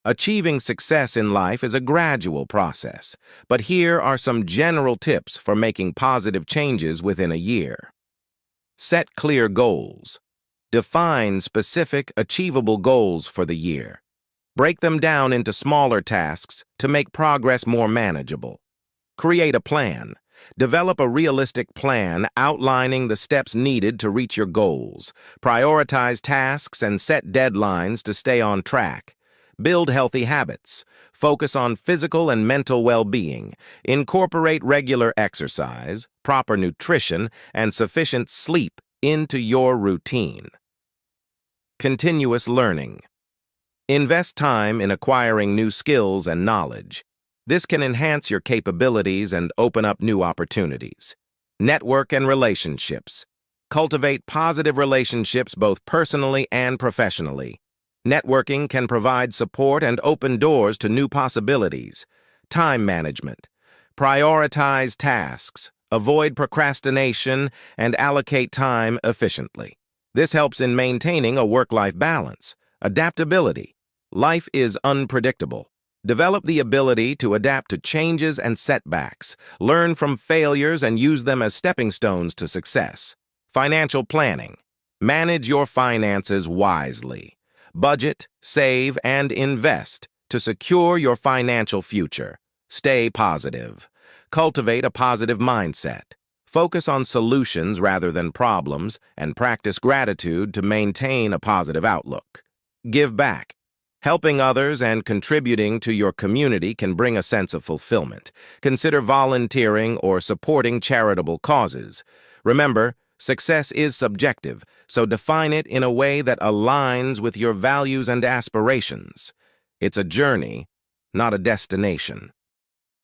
Achieving success in life is a gradual process, but here are some general tips for making positive changes within a year. Set clear goals. Define specific, achievable goals for the year. Break them down into smaller tasks to make progress more manageable. Create a plan. Develop a realistic plan outlining the steps needed to reach your goals. Prioritize tasks and set deadlines to stay on track. Build healthy habits. Focus on physical and mental well-being. Incorporate regular exercise, proper nutrition, and sufficient sleep into your routine. Continuous learning. Invest time in acquiring new skills and knowledge. This can enhance your capabilities and open up new opportunities. Network and relationships. Cultivate positive relationships both personally and professionally. Networking can provide support and open doors to new possibilities. Time management. Prioritize tasks, avoid procrastination, and allocate time efficiently. This helps in maintaining a work-life balance. Adaptability. Life is unpredictable. Develop the ability to adapt to changes and setbacks. Learn from failures and use them as stepping stones to success. Financial planning. Manage your finances wisely. Budget, save, and invest to secure your financial future. Stay positive. Cultivate a positive mindset. Focus on solutions rather than problems, and practice gratitude to maintain a positive outlook. Give back. Helping others and contributing to your community can bring a sense of fulfillment. Consider volunteering or supporting charitable causes. Remember, success is subjective, so define it in a way that aligns with your values and aspirations. It's a journey, not a destination.